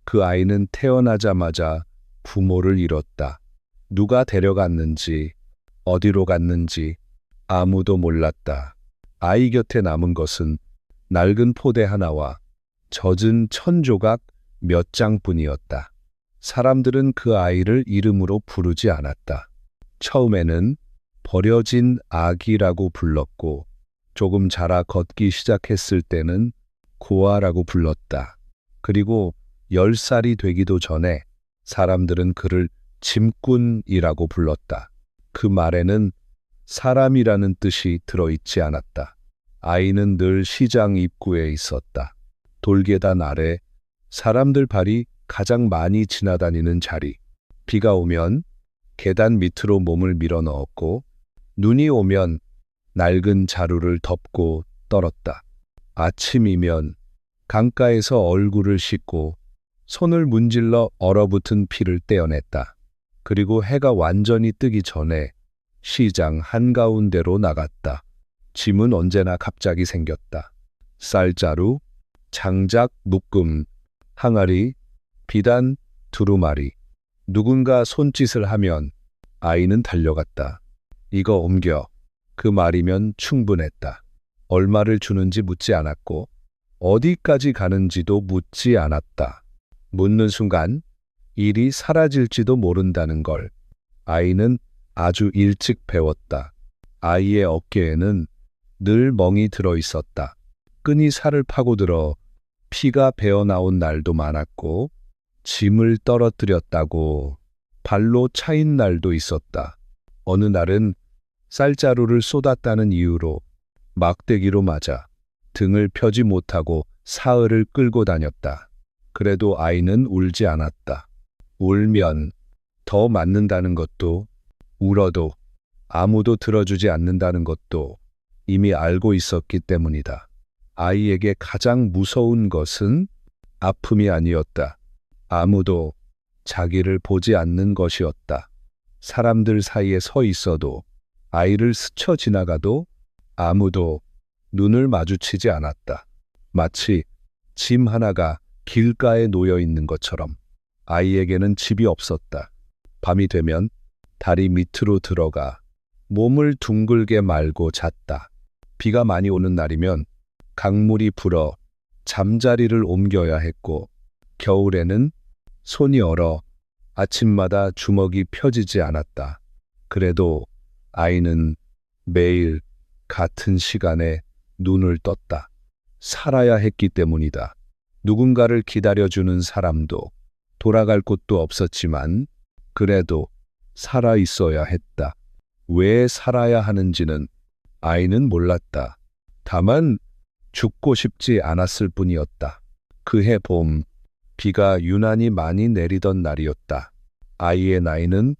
그 아이는 태어나자마자 부모를 잃었다. 누가 데려갔는지, 어디로 갔는지 아무도 몰랐다. 아이 곁에 남은 것은 낡은 포대 하나와 젖은 천조각 몇 장뿐이었다. 사람들은 그 아이를 이름으로 부르지 않았다. 처음에는 버려진 아기라고 불렀고, 조금 자라 걷기 시작했을 때는 고아라고 불렀다. 그리고 10살이 되기도 전에 사람들은 그를 짐꾼이라고 불렀다. 그 말에는 사람이라는 뜻이 들어있지 않았다. 아이는 늘 시장 입구에 있었다. 돌계단 아래, 사람들 발이 가장 많이 지나다니는 자리. 비가 오면 계단 밑으로 몸을 밀어 넣었고, 눈이 오면 낡은 자루를 덮고 떨었다. 아침이면 강가에서 얼굴을 씻고 손을 문질러 얼어붙은 피를 떼어냈다. 그리고 해가 완전히 뜨기 전에 시장 한가운데로 나갔다. 짐은 언제나 갑자기 생겼다. 쌀자루, 장작, 묶음, 항아리, 비단, 두루마리. 누군가 손짓을 하면 아이는 달려갔다. 이거 옮겨. 그 말이면 충분했다. 얼마를 주는지 묻지 않았고 어디까지 가는지도 묻지 않았다. 묻는 순간 일이 사라질지도 모른다는 걸 아이는 아주 일찍 배웠다. 아이의 어깨에는 늘 멍이 들어 있었다. 끈이 살을 파고들어 피가 배어나온 날도 많았고, 짐을 떨어뜨렸다고 발로 차인 날도 있었다. 어느 날은 쌀자루를 쏟았다는 이유로 막대기로 맞아 등을 펴지 못하고 사흘을 끌고 다녔다. 그래도 아이는 울지 않았다. 울면 더 맞는다는 것도, 울어도 아무도 들어주지 않는다는 것도 이미 알고 있었기 때문이다. 아이에게 가장 무서운 것은 아픔이 아니었다. 아무도 자기를 보지 않는 것이었다. 사람들 사이에 서 있어도, 아이를 스쳐 지나가도 아무도 눈을 마주치지 않았다. 마치 짐 하나가 길가에 놓여 있는 것처럼 아이에게는 집이 없었다. 밤이 되면 다리 밑으로 들어가 몸을 둥글게 말고 잤다. 비가 많이 오는 날이면 강물이 불어 잠자리를 옮겨야 했고, 겨울에는 손이 얼어 아침마다 주먹이 펴지지 않았다. 그래도 아이는 매일 같은 시간에 눈을 떴다. 살아야 했기 때문이다. 누군가를 기다려주는 사람도, 돌아갈 곳도 없었지만 그래도 살아 있어야 했다. 왜 살아야 하는지는 아이는 몰랐다. 다만 죽고 싶지 않았을 뿐이었다. 그해 봄, 비가 유난히 많이 내리던 날이었다. 아이의 나이는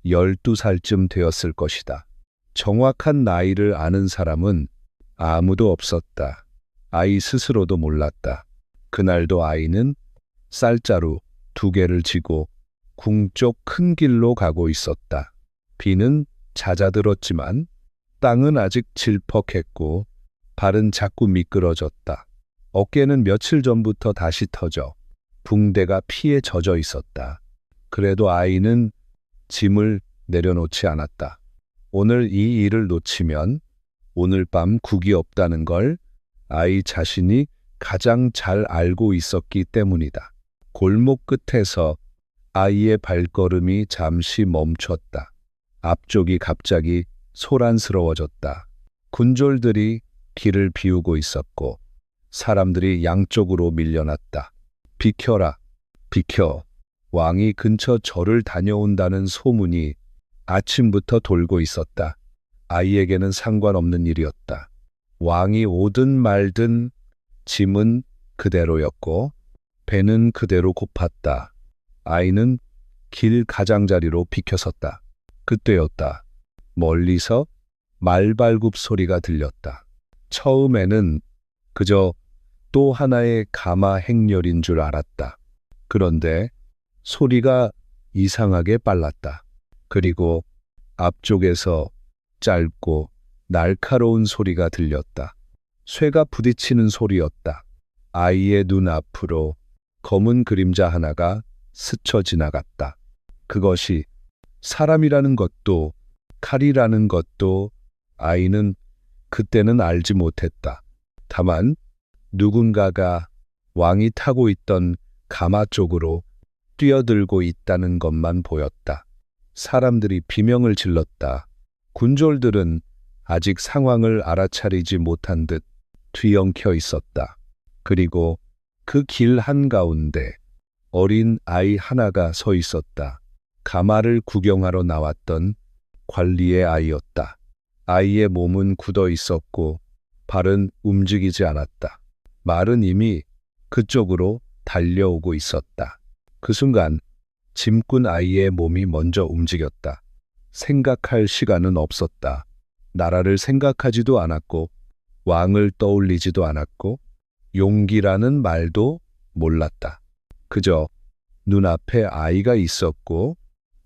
12살쯤 되었을 것이다. 정확한 나이를 아는 사람은 아무도 없었다. 아이 스스로도 몰랐다. 그날도 아이는 쌀자루 2개를 지고 궁 쪽 큰 길로 가고 있었다. 비는 잦아들었지만 땅은 아직 질퍽했고 발은 자꾸 미끄러졌다. 어깨는 며칠 전부터 다시 터져 붕대가 피에 젖어 있었다. 그래도 아이는 짐을 내려놓지 않았다. 오늘 이 일을 놓치면 오늘 밤 국이 없다는 걸 아이 자신이 가장 잘 알고 있었기 때문이다. 골목 끝에서 아이의 발걸음이 잠시 멈췄다. 앞쪽이 갑자기 소란스러워졌다. 군졸들이 길을 비우고 있었고 사람들이 양쪽으로 밀려났다. 비켜라, 비켜. 왕이 근처 절을 다녀온다는 소문이 아침부터 돌고 있었다. 아이에게는 상관없는 일이었다. 왕이 오든 말든 짐은 그대로였고 배는 그대로 고팠다. 아이는 길 가장자리로 비켜섰다. 그때였다. 멀리서 말발굽 소리가 들렸다. 처음에는 그저 또 하나의 가마 행렬인 줄 알았다. 그런데 소리가 이상하게 빨랐다. 그리고 앞쪽에서 짧고 날카로운 소리가 들렸다. 쇠가 부딪히는 소리였다. 아이의 눈 앞으로 검은 그림자 하나가 스쳐 지나갔다. 그것이 사람이라는 것도 칼이라는 것도 아이는 그때는 알지 못했다. 다만 누군가가 왕이 타고 있던 가마 쪽으로 뛰어들고 있다는 것만 보였다. 사람들이 비명을 질렀다. 군졸들은 아직 상황을 알아차리지 못한 듯 뒤엉켜 있었다. 그리고 그 길 한가운데 어린 아이 하나가 서 있었다. 가마를 구경하러 나왔던 관리의 아이였다. 아이의 몸은 굳어 있었고 발은 움직이지 않았다. 말은 이미 그쪽으로 달려오고 있었다. 그 순간 짐꾼 아이의 몸이 먼저 움직였다. 생각할 시간은 없었다. 나라를 생각하지도 않았고 왕을 떠올리지도 않았고 용기라는 말도 몰랐다. 그저 눈앞에 아이가 있었고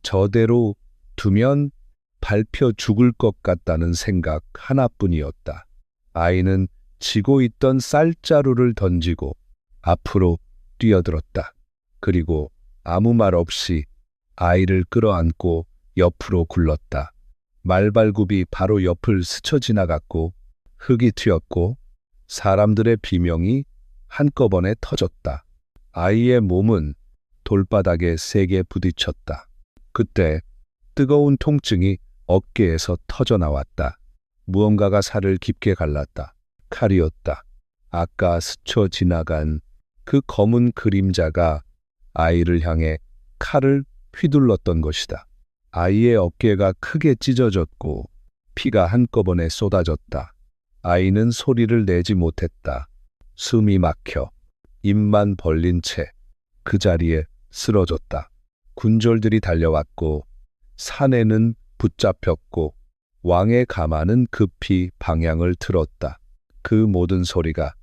저대로 두면 밟혀 죽을 것 같다는 생각 하나뿐이었다. 아이는 지고 있던 쌀자루를 던지고 앞으로 뛰어들었다. 그리고 아무 말 없이 아이를 끌어안고 옆으로 굴렀다. 말발굽이 바로 옆을 스쳐 지나갔고 흙이 튀었고 사람들의 비명이 한꺼번에 터졌다. 아이의 몸은 돌바닥에 세게 부딪혔다. 그때 뜨거운 통증이 어깨에서 터져 나왔다. 무언가가 살을 깊게 갈랐다. 칼이었다. 아까 스쳐 지나간 그 검은 그림자가 아이를 향해 칼을 휘둘렀던 것이다. 아이의 어깨가 크게 찢어졌고 피가 한꺼번에 쏟아졌다. 아이는 소리를 내지 못했다. 숨이 막혀 입만 벌린 채 그 자리에 쓰러졌다. 군졸들이 달려왔고 사내는 붙잡혔고 왕의 가마는 급히 방향을 틀었다. 그 모든 소리가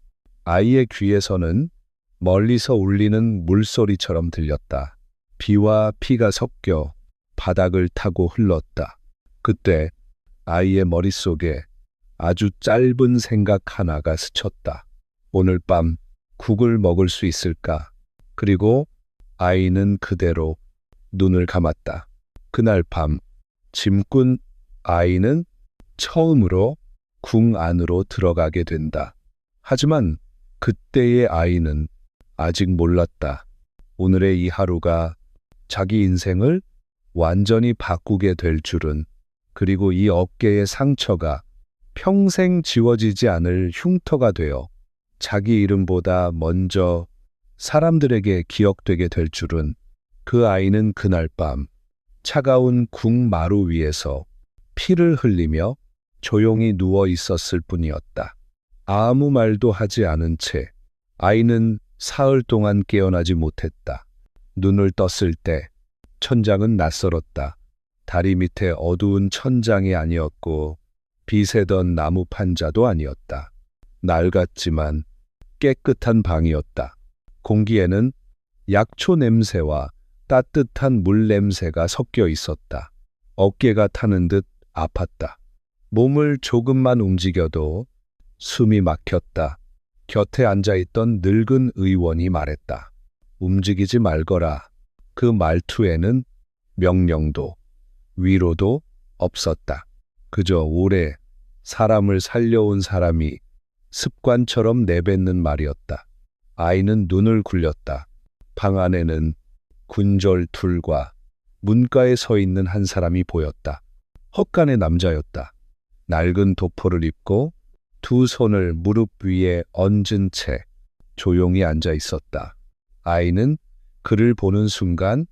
아이의 귀에서는 멀리서 울리는 물소리처럼 들렸다. 비와 피가 섞여 바닥을 타고 흘렀다. 그때 아이의 머릿속에 아주 짧은 생각 하나가 스쳤다. 오늘 밤 국을 먹을 수 있을까? 그리고 아이는 그대로 눈을 감았다. 그날 밤 짐꾼 아이는 처음으로 궁 안으로 들어가게 된다. 하지만 그때의 아이는 아직 몰랐다. 오늘의 이 하루가 자기 인생을 완전히 바꾸게 될 줄은, 그리고 이 어깨의 상처가 평생 지워지지 않을 흉터가 되어 자기 이름보다 먼저 사람들에게 기억되게 될 줄은. 그 아이는 그날 밤 차가운 궁 마루 위에서 피를 흘리며 조용히 누워 있었을 뿐이었다. 아무 말도 하지 않은 채 아이는 사흘 동안 깨어나지 못했다. 눈을 떴을 때 천장은 낯설었다. 다리 밑에 어두운 천장이 아니었고 비새던 나무 판자도 아니었다. 낡았지만 깨끗한 방이었다. 공기에는 약초 냄새와 따뜻한 물 냄새가 섞여 있었다. 어깨가 타는 듯 아팠다. 몸을 조금만 움직여도 숨이 막혔다. 곁에 앉아있던 늙은 의원이 말했다. 움직이지 말거라. 그 말투에는 명령도 위로도 없었다. 그저 오래 사람을 살려온 사람이 습관처럼 내뱉는 말이었다. 아이는 눈을 굴렸다. 방 안에는 군졸 둘과 문가에 서 있는 한 사람이 보였다. 헛간의 남자였다. 낡은 도포를 입고 두 손을 무릎 위에 얹은 채 조용히 앉아 있었다. 아이는 그를 보는 순간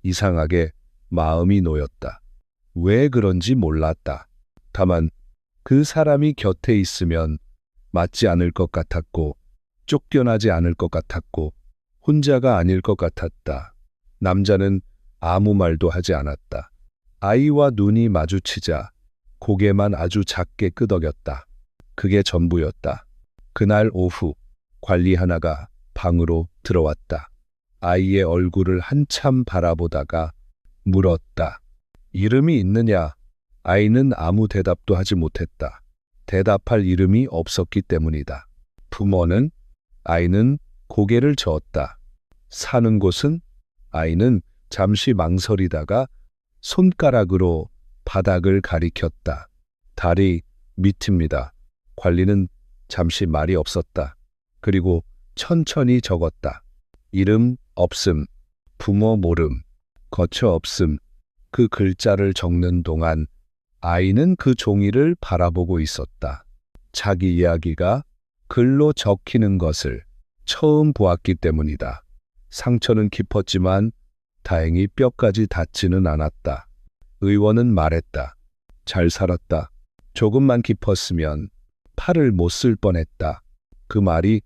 이상하게 마음이 놓였다. 왜 그런지 몰랐다. 다만 그 사람이 곁에 있으면 맞지 않을 것 같았고 쫓겨나지 않을 것 같았고 혼자가 아닐 것 같았다. 남자는 아무 말도 하지 않았다. 아이와 눈이 마주치자 고개만 아주 작게 끄덕였다. 그게 전부였다. 그날 오후 관리 하나가 방으로 들어왔다. 아이의 얼굴을 한참 바라보다가 물었다. 이름이 있느냐? 아이는 아무 대답도 하지 못했다. 대답할 이름이 없었기 때문이다. 부모는? 아이는 고개를 저었다. 사는 곳은? 아이는 잠시 망설이다가 손가락으로 바닥을 가리켰다. 다리 밑입니다. 관리는 잠시 말이 없었다. 그리고 천천히 적었다. 이름 없음, 부모 모름, 거처 없음. 그 글자를 적는 동안 아이는 그 종이를 바라보고 있었다. 자기 이야기가 글로 적히는 것을 처음 보았기 때문이다. 상처는 깊었지만 다행히 뼈까지 닿지는 않았다. 의원은 말했다. 잘 살았다. 조금만 깊었으면 팔을 못 쓸 뻔했다. 그 말이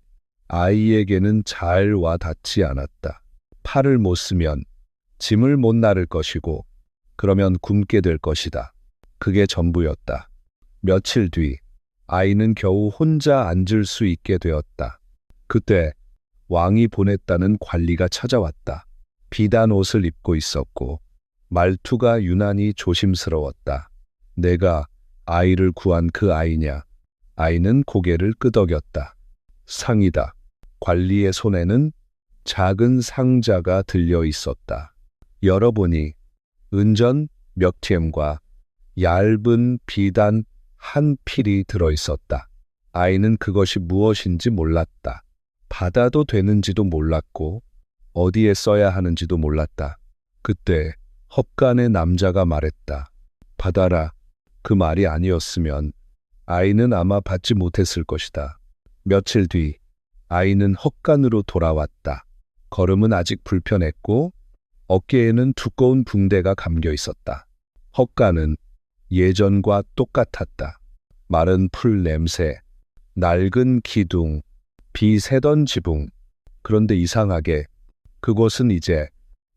아이에게는 잘 와 닿지 않았다. 팔을 못 쓰면 짐을 못 나를 것이고 그러면 굶게 될 것이다. 그게 전부였다. 며칠 뒤 아이는 겨우 혼자 앉을 수 있게 되었다. 그때 왕이 보냈다는 관리가 찾아왔다. 비단 옷을 입고 있었고 말투가 유난히 조심스러웠다. 내가 아이를 구한 그 아이냐? 아이는 고개를 끄덕였다. 상이다. 관리의 손에는 작은 상자가 들려 있었다. 열어보니 은전 몇 템과 얇은 비단 한 필이 들어 있었다. 아이는 그것이 무엇인지 몰랐다. 받아도 되는지도 몰랐고 어디에 써야 하는지도 몰랐다. 그때 헛간의 남자가 말했다. 받아라. 그 말이 아니었으면 아이는 아마 받지 못했을 것이다. 며칠 뒤 아이는 헛간으로 돌아왔다. 걸음은 아직 불편했고 어깨에는 두꺼운 붕대가 감겨 있었다. 헛간은 예전과 똑같았다. 마른 풀 냄새, 낡은 기둥, 비 새던 지붕. 그런데 이상하게 그곳은 이제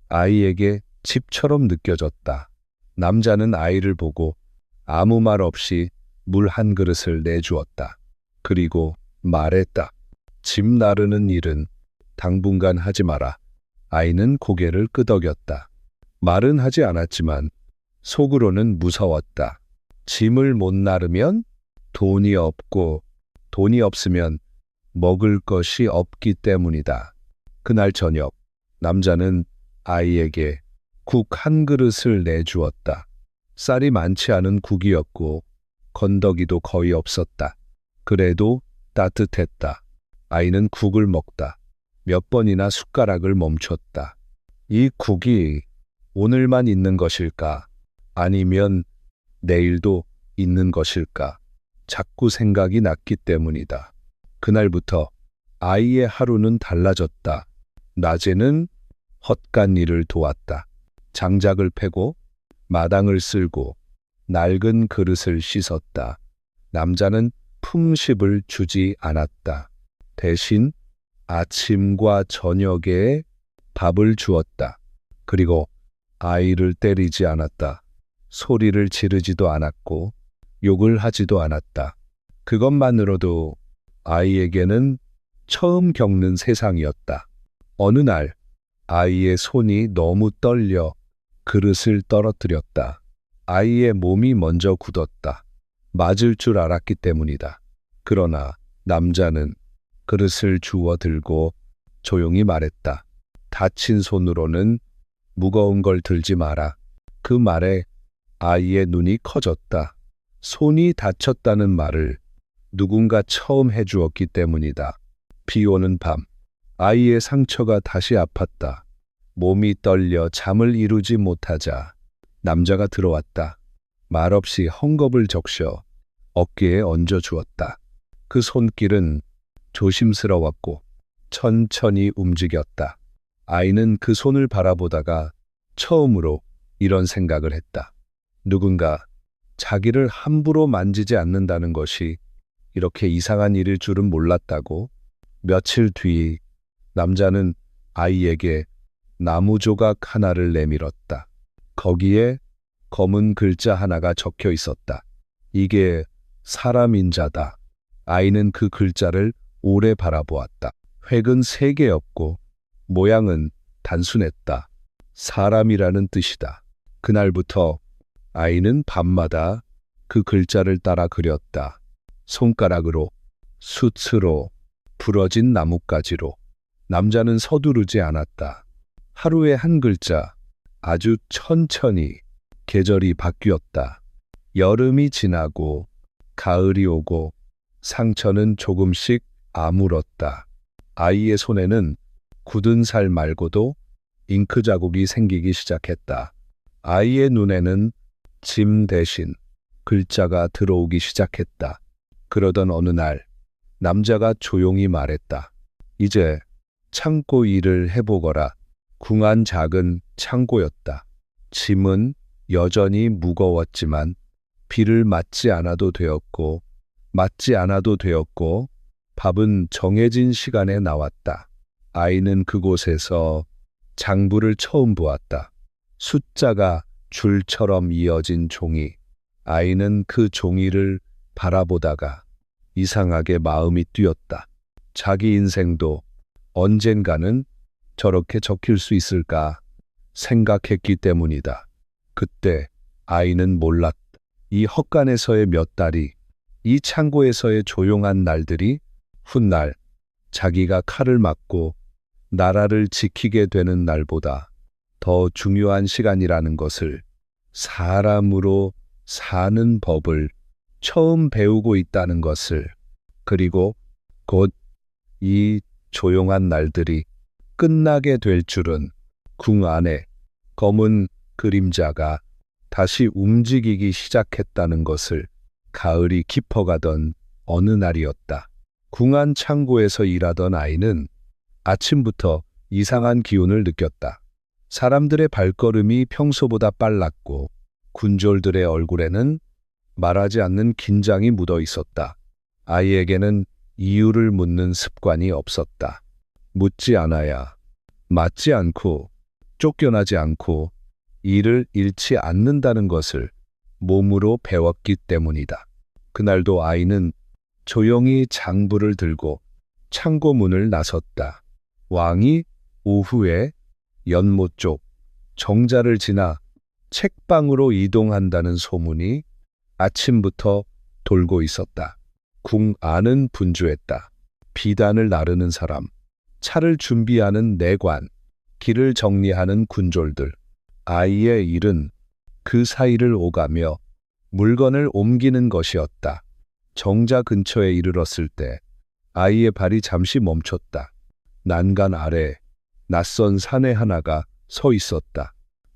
아이에게 집처럼 느껴졌다. 남자는 아이를 보고 아무 말 없이 물 한 그릇을 내주었다. 그리고 말했다. 짐 나르는 일은 당분간 하지 마라. 아이는 고개를 끄덕였다. 말은 하지 않았지만 속으로는 무서웠다. 짐을 못 나르면 돈이 없고 돈이 없으면 먹을 것이 없기 때문이다. 그날 저녁 남자는 아이에게 국 한 그릇을 내주었다. 쌀이 많지 않은 국이었고 건더기도 거의 없었다. 그래도 따뜻했다. 아이는 국을 먹다. 몇 번이나 숟가락을 멈췄다. 이 국이 오늘만 있는 것일까? 아니면 내일도 있는 것일까? 자꾸 생각이 났기 때문이다. 그날부터 아이의 하루는 달라졌다. 낮에는 헛간 일을 도왔다. 장작을 패고 마당을 쓸고 낡은 그릇을 씻었다. 남자는 품십을 주지 않았다. 대신 아침과 저녁에 밥을 주었다. 그리고 아이를 때리지 않았다. 소리를 지르지도 않았고 욕을 하지도 않았다. 그것만으로도 아이에게는 처음 겪는 세상이었다. 어느 날 아이의 손이 너무 떨려 그릇을 떨어뜨렸다. 아이의 몸이 먼저 굳었다. 맞을 줄 알았기 때문이다. 그러나 남자는 그릇을 주워 들고 조용히 말했다. 다친 손으로는 무거운 걸 들지 마라. 그 말에 아이의 눈이 커졌다. 손이 다쳤다는 말을 누군가 처음 해주었기 때문이다. 비 오는 밤, 아이의 상처가 다시 아팠다. 몸이 떨려 잠을 이루지 못하자 남자가 들어왔다. 말없이 헝겊을 적셔 어깨에 얹어 주었다. 그 손길은 조심스러웠고 천천히 움직였다. 아이는 그 손을 바라보다가 처음으로 이런 생각을 했다. 누군가 자기를 함부로 만지지 않는다는 것이 이렇게 이상한 일일 줄은 몰랐다고. 며칠 뒤 남자는 아이에게 나무 조각 하나를 내밀었다. 거기에 검은 글자 하나가 적혀 있었다. 이게 사람 인자다. 아이는 그 글자를 오래 바라보았다. 획은 3개였고 모양은 단순했다. 사람이라는 뜻이다. 그날부터 아이는 밤마다 그 글자를 따라 그렸다. 손가락으로, 숯으로, 부러진 나뭇가지로. 남자는 서두르지 않았다. 하루에 한 글자, 아주 천천히 계절이 바뀌었다. 여름이 지나고 가을이 오고 상처는 조금씩 아물었다. 아이의 손에는 굳은 살 말고도 잉크 자국이 생기기 시작했다. 아이의 눈에는 짐 대신 글자가 들어오기 시작했다. 그러던 어느 날 남자가 조용히 말했다. 이제 창고 일을 해보거라. 궁한 작은 창고였다. 짐은 여전히 무거웠지만 비를 맞지 않아도 되었고 밥은 정해진 시간에 나왔다. 아이는 그곳에서 장부를 처음 보았다. 숫자가 줄처럼 이어진 종이. 아이는 그 종이를 바라보다가 이상하게 마음이 뛰었다. 자기 인생도 언젠가는 저렇게 적힐 수 있을까 생각했기 때문이다. 그때 아이는 몰랐다. 이 헛간에서의 몇 달이, 이 창고에서의 조용한 날들이 훗날 자기가 칼을 맞고 나라를 지키게 되는 날보다 더 중요한 시간이라는 것을, 사람으로 사는 법을 처음 배우고 있다는 것을, 그리고 곧 이 조용한 날들이 끝나게 될 줄은 궁 안에 검은 그림자가 다시 움직이기 시작했다는 것을 가을이 깊어가던 어느 날이었다. 궁 안 창고에서 일하던 아이는 아침부터 이상한 기운을 느꼈다. 사람들의 발걸음이 평소보다 빨랐고 군졸들의 얼굴에는 말하지 않는 긴장이 묻어 있었다. 아이에게는 이유를 묻는 습관이 없었다. 묻지 않아야 맞지 않고 쫓겨나지 않고 일을 잃지 않는다는 것을 몸으로 배웠기 때문이다. 그날도 아이는 조용히 장부를 들고 창고 문을 나섰다. 왕이 오후에 연못 쪽 정자를 지나 책방으로 이동한다는 소문이 아침부터 돌고 있었다. 궁 안은 분주했다. 비단을 나르는 사람, 차를 준비하는 내관, 길을 정리하는 군졸들. 아이의 일은 그 사이를 오가며 물건을 옮기는 것이었다. 정자 근처에 이르렀을 때 아이의 발이 잠시 멈췄다. 난간 아래 낯선 사내 하나가 서 있었다.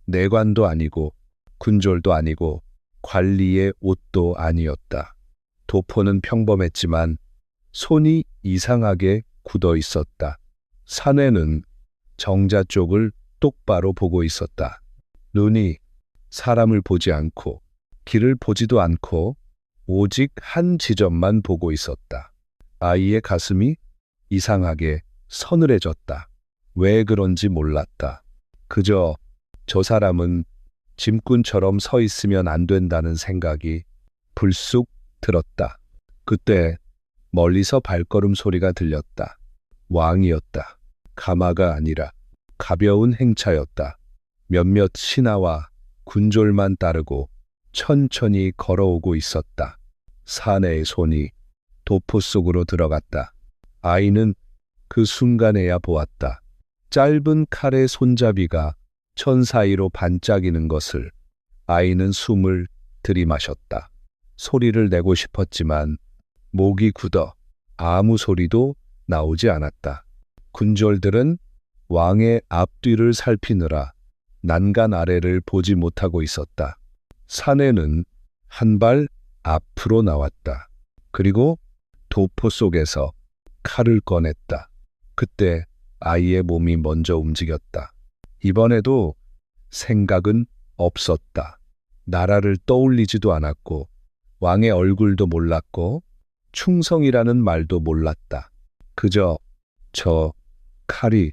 내관도 아니고 군졸도 아니고 관리의 옷도 아니었다. 도포는 평범했지만 손이 이상하게 굳어 있었다. 사내는 정자 쪽을 똑바로 보고 있었다. 눈이 사람을 보지 않고 길을 보지도 않고 오직 한 지점만 보고 있었다. 아이의 가슴이 이상하게 서늘해졌다. 왜 그런지 몰랐다. 그저 저 사람은 짐꾼처럼 서 있으면 안 된다는 생각이 불쑥 들었다. 그때 멀리서 발걸음 소리가 들렸다. 왕이었다. 가마가 아니라 가벼운 행차였다. 몇몇 신하와 군졸만 따르고 천천히 걸어오고 있었다. 사내의 손이 도포 속으로 들어갔다. 아이는 그 순간에야 보았다. 짧은 칼의 손잡이가 천 사이로 반짝이는 것을. 아이는 숨을 들이마셨다. 소리를 내고 싶었지만 목이 굳어 아무 소리도 나오지 않았다. 군졸들은 왕의 앞뒤를 살피느라 난간 아래를 보지 못하고 있었다. 사내는 한 발 앞으로 나왔다. 그리고 도포 속에서 칼을 꺼냈다. 그때 아이의 몸이 먼저 움직였다. 이번에도 생각은 없었다. 나라를 떠올리지도 않았고 왕의 얼굴도 몰랐고 충성이라는 말도 몰랐다. 그저 저 칼이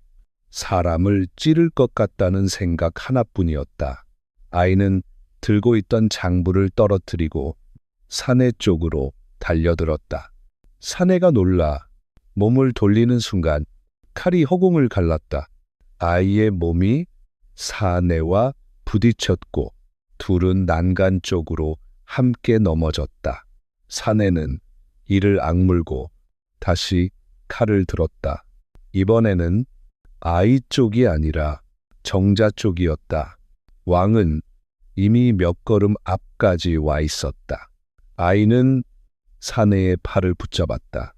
사람을 찌를 것 같다는 생각 하나뿐이었다. 아이는 들고 있던 장부를 떨어뜨리고 사내 쪽으로 달려들었다. 사내가 놀라 몸을 돌리는 순간 칼이 허공을 갈랐다. 아이의 몸이 사내와 부딪혔고 둘은 난간 쪽으로 함께 넘어졌다. 사내는 이를 악물고 다시 칼을 들었다. 이번에는 아이 쪽이 아니라 정자 쪽이었다. 왕은 이미 몇 걸음 앞까지 와 있었다. 아이는 사내의 팔을 붙잡았다.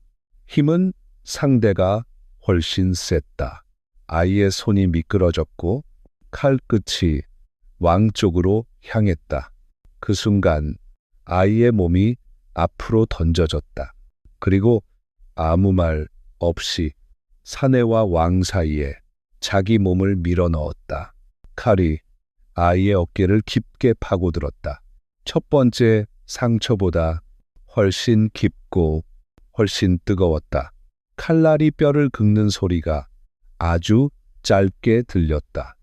힘은 상대가 훨씬 셌다. 아이의 손이 미끄러졌고 칼끝이 왕 쪽으로 향했다. 그 순간 아이의 몸이 앞으로 던져졌다. 그리고 아무 말 없이 사내와 왕 사이에 자기 몸을 밀어 넣었다. 칼이 아이의 어깨를 깊게 파고들었다. 첫 번째 상처보다 훨씬 깊고 훨씬 뜨거웠다. 칼날이 뼈를 긁는 소리가 아주 짧게 들렸다.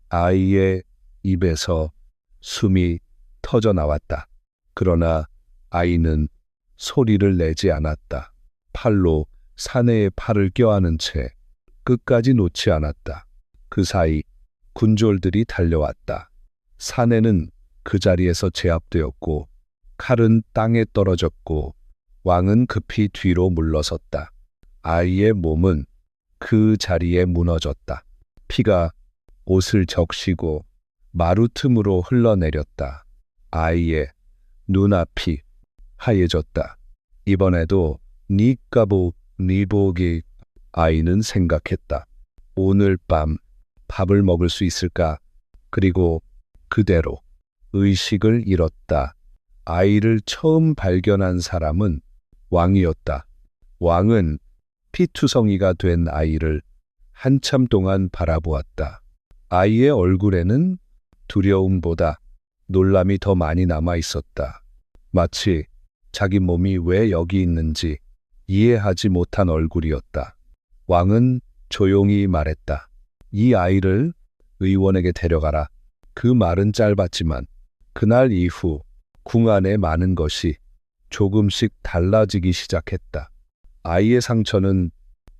아이의 입에서 숨이 터져 나왔다. 그러나 아이는 소리를 내지 않았다. 팔로 사내의 팔을 껴안은 채 끝까지 놓지 않았다. 그 사이 군졸들이 달려왔다. 사내는 그 자리에서 제압되었고 칼은 땅에 떨어졌고 왕은 급히 뒤로 물러섰다. 아이의 몸은 그 자리에 무너졌다. 피가 옷을 적시고 마루 틈으로 흘러내렸다. 아이의 눈앞이 하얘졌다. 이번에도 니까보 니보기. 아이는 생각했다. 오늘 밤 밥을 먹을 수 있을까? 그리고 그대로 의식을 잃었다. 아이를 처음 발견한 사람은 왕이었다. 왕은 피투성이가 된 아이를 한참 동안 바라보았다. 아이의 얼굴에는 두려움보다 놀람이 더 많이 남아 있었다. 마치 자기 몸이 왜 여기 있는지 이해하지 못한 얼굴이었다. 왕은 조용히 말했다. 이 아이를 의원에게 데려가라. 그 말은 짧았지만 그날 이후 궁 안에 많은 것이 조금씩 달라지기 시작했다. 아이의 상처는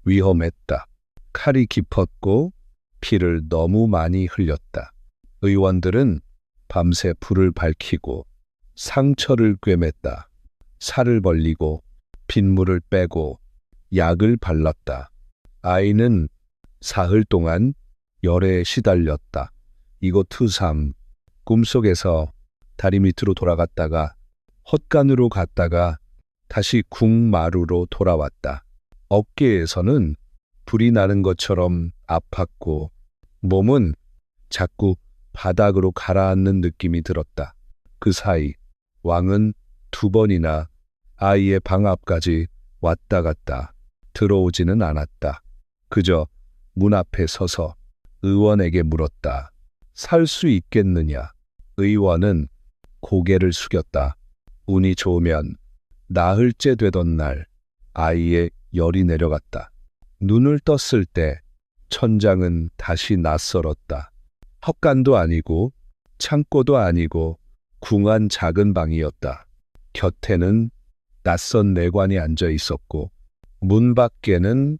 위험했다. 칼이 깊었고 피를 너무 많이 흘렸다. 의원들은 밤새 불을 밝히고 상처를 꿰맸다. 살을 벌리고 빗물을 빼고 약을 발랐다. 아이는 사흘 동안 열에 시달렸다. 이곳투삼 꿈속에서 다리 밑으로 돌아갔다가 헛간으로 갔다가 다시 궁마루로 돌아왔다. 어깨에서는 불이 나는 것처럼 아팠고 몸은 자꾸 바닥으로 가라앉는 느낌이 들었다. 그 사이 왕은 2번이나 아이의 방 앞까지 왔다 갔다 들어오지는 않았다. 그저 문 앞에 서서 의원에게 물었다. 살 수 있겠느냐? 의원은 고개를 숙였다. 운이 좋으면 나흘째 되던 날 아이의 열이 내려갔다. 눈을 떴을 때 천장은 다시 낯설었다. 헛간도 아니고 창고도 아니고 궁한 작은 방이었다. 곁에는 낯선 내관이 앉아 있었고 문 밖에는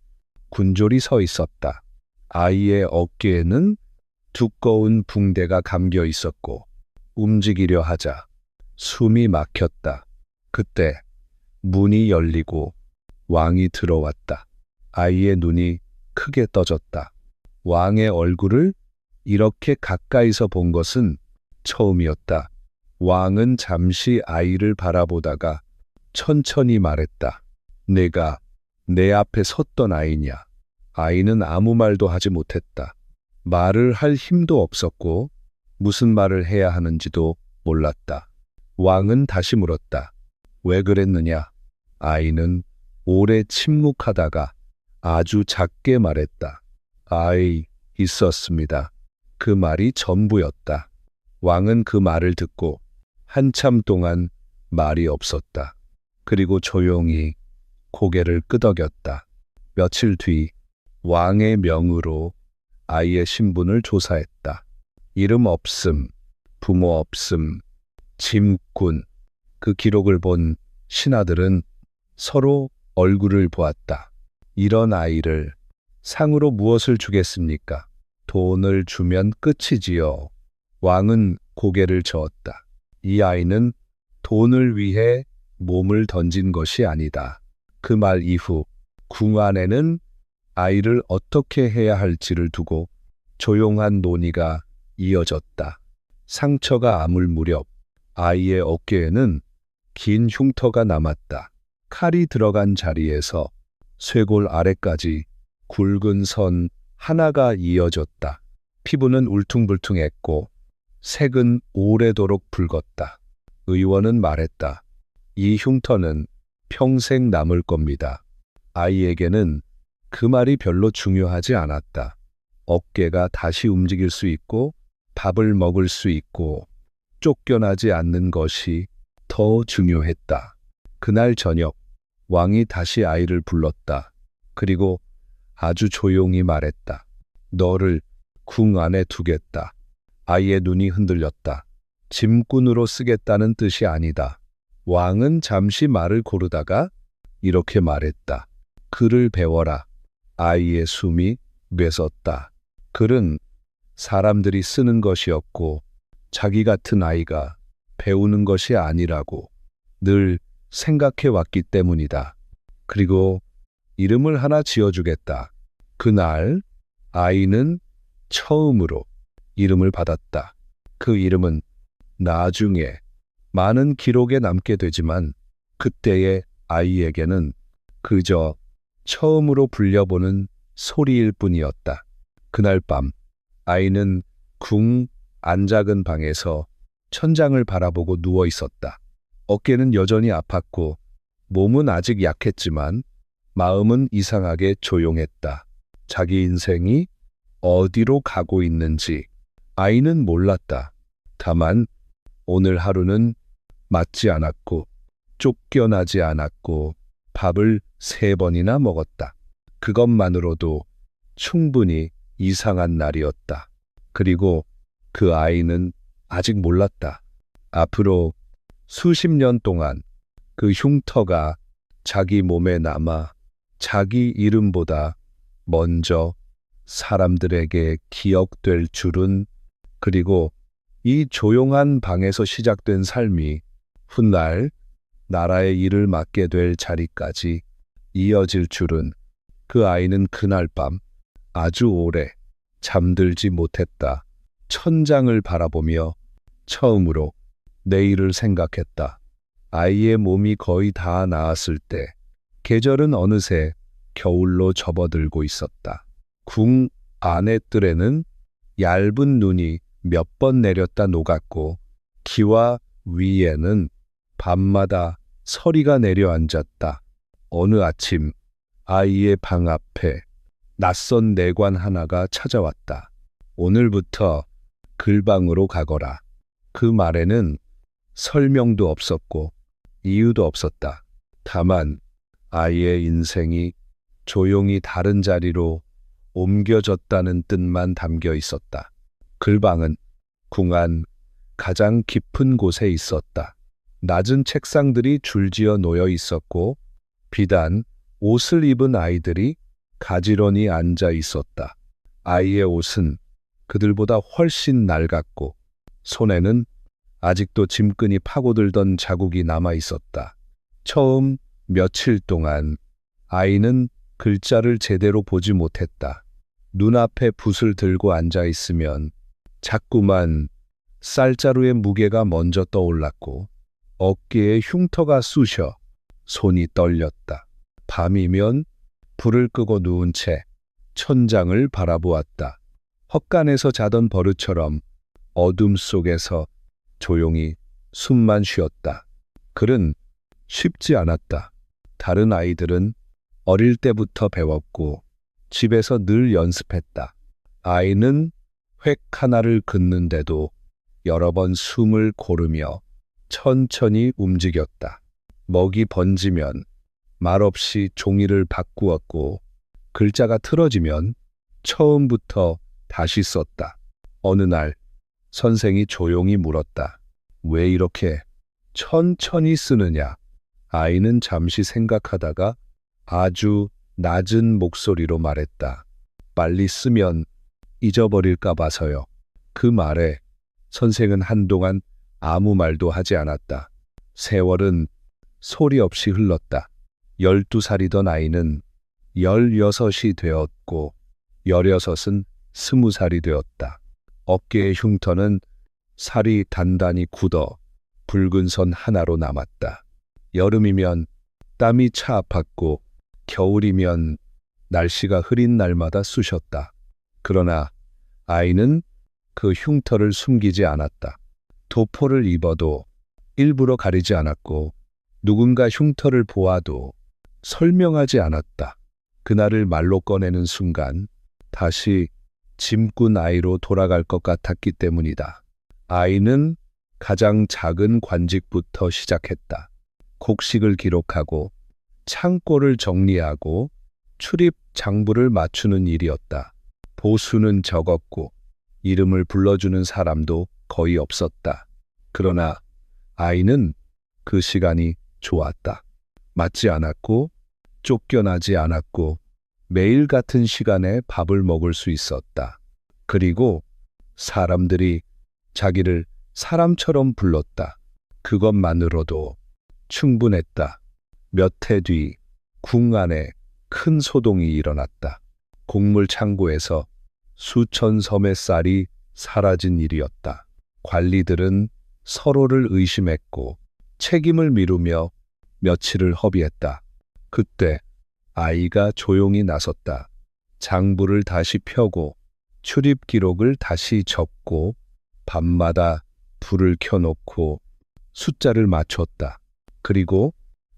군졸이 서 있었다. 아이의 어깨에는 두꺼운 붕대가 감겨 있었고 움직이려 하자 숨이 막혔다. 그때 문이 열리고 왕이 들어왔다. 아이의 눈이 크게 떠졌다. 왕의 얼굴을 이렇게 가까이서 본 것은 처음이었다. 왕은 잠시 아이를 바라보다가 천천히 말했다. 내가 내 앞에 섰던 아이냐? 아이는 아무 말도 하지 못했다. 말을 할 힘도 없었고 무슨 말을 해야 하는지도 몰랐다. 왕은 다시 물었다. 왜 그랬느냐? 아이는 오래 침묵하다가 아주 작게 말했다. 아이, 있었습니다. 그 말이 전부였다. 왕은 그 말을 듣고 한참 동안 말이 없었다. 그리고 조용히 고개를 끄덕였다. 며칠 뒤 왕의 명으로 아이의 신분을 조사했다. 이름 없음, 부모 없음, 짐꾼. 그 기록을 본 신하들은 서로 얼굴을 보았다. 이런 아이를 상으로 무엇을 주겠습니까? 돈을 주면 끝이지요. 왕은 고개를 저었다. 이 아이는 돈을 위해 몸을 던진 것이 아니다. 그 말 이후 궁 안에는 아이를 어떻게 해야 할지를 두고 조용한 논의가 이어졌다. 상처가 아물 무렵 아이의 어깨에는 긴 흉터가 남았다. 칼이 들어간 자리에서 쇄골 아래까지 굵은 선 하나가 이어졌다. 피부는 울퉁불퉁했고 색은 오래도록 붉었다. 의원은 말했다. 이 흉터는 평생 남을 겁니다. 아이에게는 그 말이 별로 중요하지 않았다. 어깨가 다시 움직일 수 있고 밥을 먹을 수 있고 쫓겨나지 않는 것이 더 중요했다. 그날 저녁 왕이 다시 아이를 불렀다. 그리고 아주 조용히 말했다. 너를 궁 안에 두겠다. 아이의 눈이 흔들렸다. 짐꾼으로 쓰겠다는 뜻이 아니다. 왕은 잠시 말을 고르다가 이렇게 말했다. 글을 배워라. 아이의 숨이 뇌섰다. 글은 사람들이 쓰는 것이었고 자기 같은 아이가 배우는 것이 아니라고 늘 생각해 왔기 때문이다. 그리고 이름을 하나 지어주겠다. 그날 아이는 처음으로 이름을 받았다. 그 이름은 나중에 많은 기록에 남게 되지만 그때의 아이에게는 그저 처음으로 불려보는 소리일 뿐이었다. 그날 밤 아이는 궁 안작은 방에서 천장을 바라보고 누워 있었다. 어깨는 여전히 아팠고 몸은 아직 약했지만 마음은 이상하게 조용했다. 자기 인생이 어디로 가고 있는지 아이는 몰랐다. 다만 오늘 하루는 맞지 않았고 쫓겨나지 않았고 밥을 3번이나 먹었다. 그것만으로도 충분히 이상한 날이었다. 그리고 그 아이는 아직 몰랐다. 앞으로 수십 년 동안 그 흉터가 자기 몸에 남아 자기 이름보다 먼저 사람들에게 기억될 줄은, 그리고 이 조용한 방에서 시작된 삶이 훗날 나라의 일을 맡게 될 자리까지 이어질 줄은 그 아이는 그날 밤 아주 오래 잠들지 못했다. 천장을 바라보며 처음으로 내일을 생각했다. 아이의 몸이 거의 다 나았을 때 계절은 어느새 겨울로 접어들고 있었다. 궁 안의 뜰에는 얇은 눈이 몇 번 내렸다 녹았고 기와 위에는 밤마다 서리가 내려앉았다. 어느 아침 아이의 방 앞에 낯선 내관 하나가 찾아왔다. 오늘부터 글방으로 가거라. 그 말에는 설명도 없었고 이유도 없었다. 다만 아이의 인생이 조용히 다른 자리로 옮겨졌다는 뜻만 담겨 있었다. 글방은 궁 안 가장 깊은 곳에 있었다. 낮은 책상들이 줄지어 놓여 있었고 비단 옷을 입은 아이들이 가지런히 앉아 있었다. 아이의 옷은 그들보다 훨씬 낡았고 손에는 아직도 짐끈이 파고들던 자국이 남아 있었다. 처음 며칠 동안 아이는 글자를 제대로 보지 못했다. 눈앞에 붓을 들고 앉아 있으면 자꾸만 쌀자루의 무게가 먼저 떠올랐고 어깨에 흉터가 쑤셔 손이 떨렸다. 밤이면 불을 끄고 누운 채 천장을 바라보았다. 헛간에서 자던 버릇처럼 어둠 속에서 조용히 숨만 쉬었다. 글은 쉽지 않았다. 다른 아이들은 어릴 때부터 배웠고 집에서 늘 연습했다. 아이는 획 하나를 긋는데도 여러 번 숨을 고르며 천천히 움직였다. 먹이 번지면 말없이 종이를 바꾸었고 글자가 틀어지면 처음부터 다시 썼다. 어느 날 선생이 조용히 물었다. 왜 이렇게 천천히 쓰느냐? 아이는 잠시 생각하다가 아주 낮은 목소리로 말했다. 빨리 쓰면 잊어버릴까 봐서요. 그 말에 선생은 한동안 아무 말도 하지 않았다. 세월은 소리 없이 흘렀다. 12살이던 아이는 16이 되었고 16은 20살이 되었다. 어깨의 흉터는 살이 단단히 굳어 붉은 선 하나로 남았다. 여름이면 땀이 차 아팠고 겨울이면 날씨가 흐린 날마다 쑤셨다. 그러나 아이는 그 흉터를 숨기지 않았다. 도포를 입어도 일부러 가리지 않았고 누군가 흉터를 보아도 설명하지 않았다. 그날을 말로 꺼내는 순간 다시 짐꾼 아이로 돌아갈 것 같았기 때문이다. 아이는 가장 작은 관직부터 시작했다. 곡식을 기록하고 창고를 정리하고 출입 장부를 맞추는 일이었다. 보수는 적었고 이름을 불러주는 사람도 거의 없었다. 그러나 아이는 그 시간이 좋았다. 맞지 않았고 쫓겨나지 않았고 매일 같은 시간에 밥을 먹을 수 있었다. 그리고 사람들이 자기를 사람처럼 불렀다. 그것만으로도 충분했다. 몇 해 뒤 궁 안에 큰 소동이 일어났다. 곡물 창고에서 수천 섬의 쌀이 사라진 일이었다. 관리들은 서로를 의심했고 책임을 미루며 며칠을 허비했다. 그때 아이가 조용히 나섰다. 장부를 다시 펴고 출입 기록을 다시 적고 밤마다 불을 켜놓고 숫자를 맞췄다. 그리고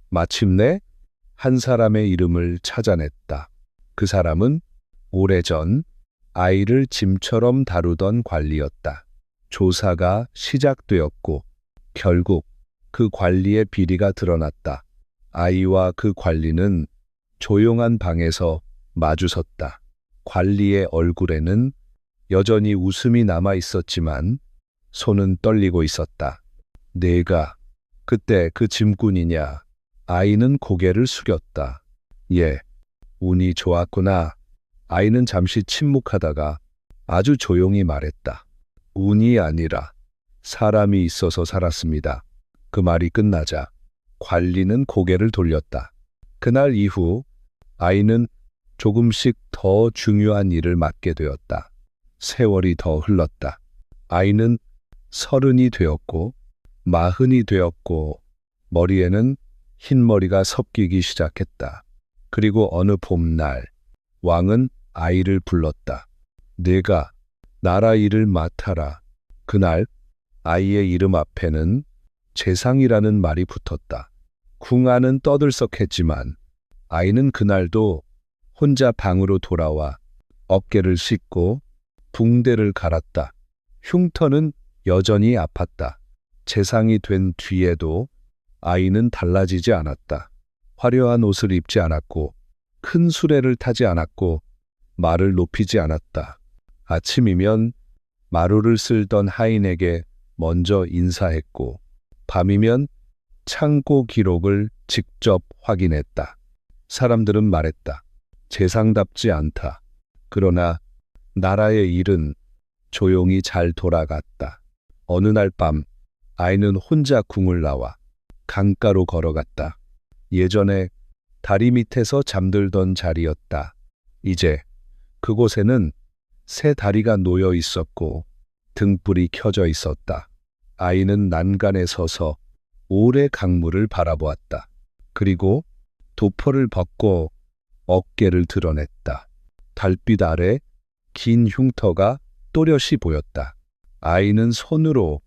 마침내 한 사람의 이름을 찾아냈다. 그 사람은 오래전 아이를 짐처럼 다루던 관리였다. 조사가 시작되었고 결국 그 관리의 비리가 드러났다. 아이와 그 관리는 조용한 방에서 마주섰다. 관리의 얼굴에는 여전히 웃음이 남아 있었지만 손은 떨리고 있었다. 내가 그때 그 짐꾼이냐? 아이는 고개를 숙였다. 예, 운이 좋았구나. 아이는 잠시 침묵하다가 아주 조용히 말했다. 운이 아니라 사람이 있어서 살았습니다. 그 말이 끝나자 관리는 고개를 돌렸다. 그날 이후 아이는 조금씩 더 중요한 일을 맡게 되었다. 세월이 더 흘렀다. 아이는 30이 되었고 40이 되었고 머리에는 흰머리가 섞이기 시작했다. 그리고 어느 봄날 왕은 아이를 불렀다. 네가 나라 일을 맡아라. 그날 아이의 이름 앞에는 재상이라는 말이 붙었다. 궁 안은 떠들썩했지만 아이는 그날도 혼자 방으로 돌아와 어깨를 씻고 붕대를 갈았다. 흉터는 여전히 아팠다. 재상이 된 뒤에도 아이는 달라지지 않았다. 화려한 옷을 입지 않았고 큰 수레를 타지 않았고 말을 높이지 않았다. 아침이면 마루를 쓸던 하인에게 먼저 인사했고 밤이면 창고 기록을 직접 확인했다. 사람들은 말했다. 재상답지 않다. 그러나 나라의 일은 조용히 잘 돌아갔다. 어느 날 밤 아이는 혼자 궁을 나와 강가로 걸어갔다. 예전에 다리 밑에서 잠들던 자리였다. 이제 그곳에는 새 다리가 놓여 있었고 등불이 켜져 있었다. 아이는 난간에 서서 오래 강물을 바라보았다. 그리고 도포를 벗고 어깨를 드러냈다. 달빛 아래 긴 흉터가 또렷이 보였다. 아이는 손으로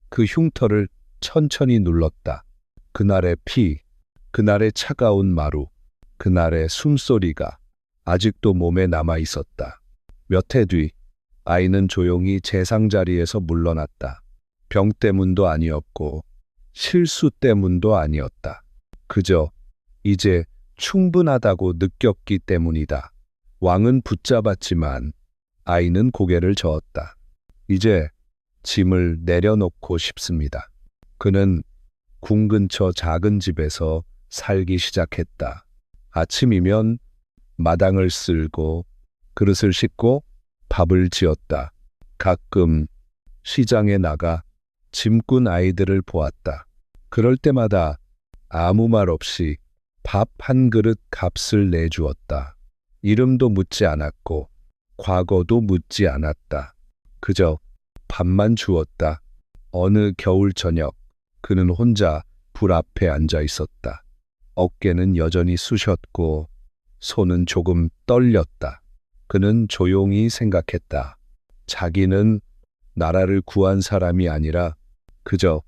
그 흉터를 천천히 눌렀다. 그날의 피, 그날의 차가운 마루, 그날의 숨소리가 아직도 몸에 남아 있었다. 몇 해 뒤 아이는 조용히 재상 자리에서 물러났다. 병 때문도 아니었고 실수 때문도 아니었다. 그저 이제 충분하다고 느꼈기 때문이다. 왕은 붙잡았지만 아이는 고개를 저었다. 이제 짐을 내려놓고 싶습니다. 그는 궁 근처 작은 집에서 살기 시작했다. 아침이면 마당을 쓸고 그릇을 씻고 밥을 지었다. 가끔 시장에 나가 짐꾼 아이들을 보았다. 그럴 때마다 아무 말 없이 밥 한 그릇 값을 내주었다. 이름도 묻지 않았고 과거도 묻지 않았다. 그저 밥만 주었다. 어느 겨울 저녁 그는 혼자 불 앞에 앉아 있었다. 어깨는 여전히 쑤셨고 손은 조금 떨렸다. 그는 조용히 생각했다. 자기는 나라를 구한 사람이 아니라 그저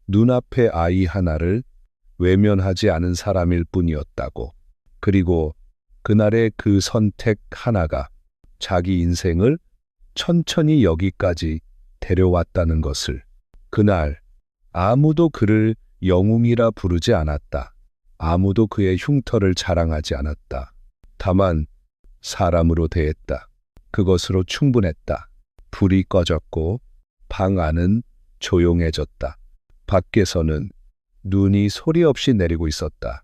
눈앞의 아이 하나를 외면하지 않은 사람일 뿐이었다고. 그리고 그날의 그 선택 하나가 자기 인생을 천천히 여기까지 데려왔다는 것을. 그날 아무도 그를 영웅이라 부르지 않았다. 아무도 그의 흉터를 자랑하지 않았다. 다만 사람으로 대했다. 그것으로 충분했다. 불이 꺼졌고 방 안은 조용해졌다. 밖에서는 눈이 소리 없이 내리고 있었다.